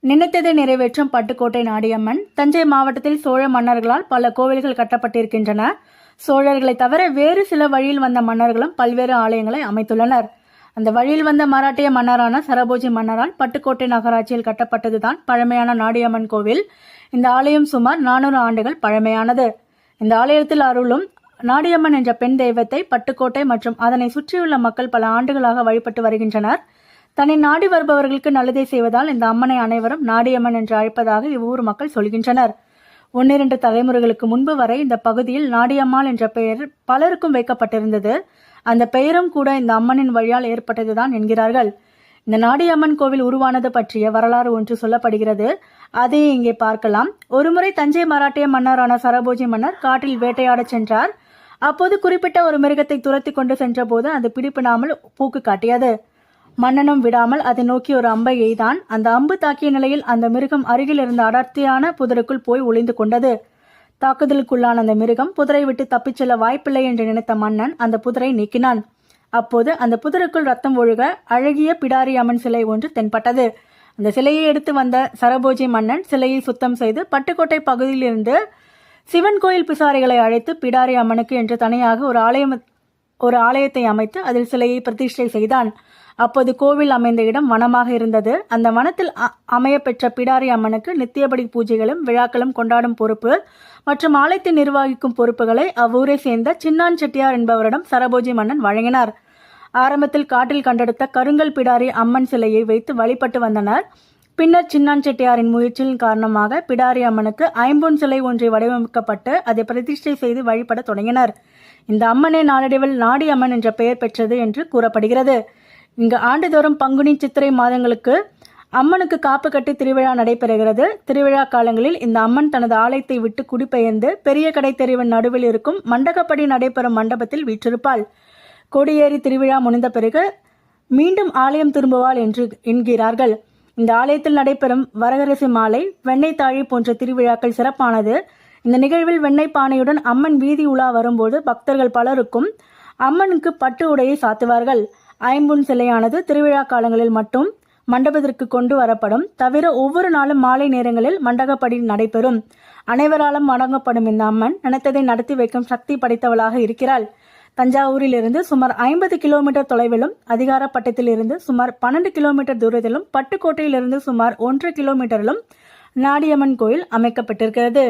நினைத்ததை நிறைவேற்றும் பட்டுக்கோட்டை நாடியம்மன். தஞ்சை மாவட்டத்தில் சோழ மன்னர்களால் பல கோவில்கள் கட்டப்பட்டிருக்கின்றன. சோழர்களை தவிர வேறு சில வழியில் வந்த மன்னர்களும் பல்வேறு ஆலயங்களை அமைத்துள்ளனர். அந்த வழியில் வந்த மராட்டிய மன்னரான சரபோஜி மன்னரால் பட்டுக்கோட்டை நகராட்சியில் கட்டப்பட்டதுதான் பழமையான நாடியம்மன் கோவில். இந்த ஆலயம் சுமார் 400 ஆண்டுகள் பழமையானது. இந்த ஆலயத்தில் அருளும் நாடியம்மன் என்ற பெண் தெய்வத்தை பட்டுக்கோட்டை மற்றும் அதனை சுற்றியுள்ள மக்கள் பல ஆண்டுகளாக வழிபட்டு வருகின்றனர். தன்னை நாடி வருபவர்களுக்கு நல்லதை செய்வதால் இந்த அம்மனை அனைவரும் நாடியம்மன் என்று அழைப்பதாக இவ்வூர் மக்கள் சொல்கின்றனர். 1-2 தலைமுறைகளுக்கு முன்பு வரை இந்த பகுதியில் நாடியம்மாள் என்ற பெயர் பலருக்கும் வைக்கப்பட்டிருந்தது. அந்த பெயரும் கூட இந்த அம்மனின் வழியால் ஏற்பட்டதுதான் என்கிறார்கள். இந்த நாடியம்மன் கோவில் உருவானது பற்றிய வரலாறு ஒன்று சொல்லப்படுகிறது. அதை இங்கே பார்க்கலாம். ஒருமுறை தஞ்சை மராட்டிய மன்னரான சரபோஜி மன்னர் காட்டில் வேட்டையாடச் சென்றார். அப்போது குறிப்பிட்ட ஒரு மிருகத்தை துரத்தி கொண்டு சென்ற போது அது பிடிப்பிடாமல் பூக்கு காட்டியது. மன்னனும் விடாமல் அதை நோக்கி ஒரு அம்பை எய்தான். அந்த அம்பு தாக்கிய நிலையில் அந்த மிருகம் அருகில் இருந்த அடர்த்தியான புதருக்குள் போய் ஒளிந்து கொண்டது. தாக்குதலுக்குள்ளான அந்த மிருகம் புதரை விட்டு தப்பிச் செல்ல வாய்ப்பில்லை என்று நினைத்த மன்னன் அந்த புதரை நீக்கினான். அப்போது அந்த புதருக்குள் ரத்தம் ஒழுக அழகிய பிடாரி அம்மன் சிலை ஒன்று தென்பட்டது. அந்த சிலையை எடுத்து வந்த சரபோஜி மன்னன் சிலையை சுத்தம் செய்து பட்டுக்கோட்டை பகுதியில் இருந்து சிவன் கோயில் பிசாரிகளை அழைத்து பிடாரி அம்மனுக்கு என்று தனியாக ஒரு ஆலயத்தை அமைத்து அதில் சிலையை பிரதிஷ்டை செய்தான். அப்போது கோவில் அமைந்த இடம் வனமாக இருந்தது. அந்த வனத்தில் அமைய பெற்ற பிடாரி அம்மனுக்கு நித்தியபடி பூஜைகளும் விழாக்களும் கொண்டாடும் பொறுப்பு மற்றும் ஆலயத்தை நிர்வகிக்கும் பொறுப்புகளை அவ்வூரை சேர்ந்த சின்னான் செட்டியார் என்பவரிடம் சரபோஜி மன்னன் வழங்கினார். ஆரம்பத்தில் காட்டில் கண்டெடுத்த கருங்கல் பிடாரி அம்மன் சிலையை வைத்து வழிபட்டு வந்தனர். பின்னர் சின்னான் செட்டியாரின் முயற்சியின் காரணமாக பிடாரி அம்மனுக்கு ஐம்பொன் சிலை ஒன்றை வடிவமைக்கப்பட்டு அதை பிரதிஷ்டை செய்து வழிபட தொடங்கினர். இந்த அம்மனே நாளடைவில் நாடி அம்மன் என்ற பெயர் பெற்றது என்று கூறப்படுகிறது. இங்கு ஆண்டுதோறும் பங்குனி சித்திரை மாதங்களுக்கு அம்மனுக்கு காப்பு கட்டி திருவிழா நடைபெறுகிறது. திருவிழா காலங்களில் இந்த அம்மன் தனது ஆலயத்தை விட்டு குடிபெயர்ந்து பெரிய கடை தெருவின் நடுவில் இருக்கும் மண்டகப்படி நடைபெறும் மண்டபத்தில் வீற்றிருப்பாள். கொடியேறி திருவிழா முடிந்த பிறகு மீண்டும் ஆலயம் திரும்புவாள் என்று என்கிறார்கள். இந்த ஆலயத்தில் நடைபெறும் வரகரசி மாலை, வெண்ணெய் தாழி போன்ற திருவிழாக்கள் சிறப்பானது. இந்த நிகழ்வில் வெண்ணெய் பானையுடன் அம்மன் வீதி உலா வரும்போது பக்தர்கள் பலருக்கும் அம்மனுக்கு பட்டு உடையை சாத்துவார்கள். ஐம்பொன் சிலையானது திருவிழா காலங்களில் மட்டும் மண்டபத்திற்கு கொண்டு வரப்படும். தவிர ஒவ்வொரு நாளும் மாலை நேரங்களில் மண்டகப்படி நடைபெறும். அனைவராலும் வணங்கப்படும் இந்த அம்மன் நினைத்ததை நடத்தி வைக்கும் சக்தி படைத்தவளாக இருக்கிறாள். தஞ்சாவூரில் இருந்து சுமார் 50 கிலோமீட்டர் தொலைவிலும், அதிகாரப்பட்டத்தில் இருந்து சுமார் 12 கிலோமீட்டர் தூரத்திலும், பட்டுக்கோட்டையிலிருந்து சுமார் 1 கிலோமீட்டரிலும் நாடியம்மன் கோயில் அமைக்கப்பட்டிருக்கிறது.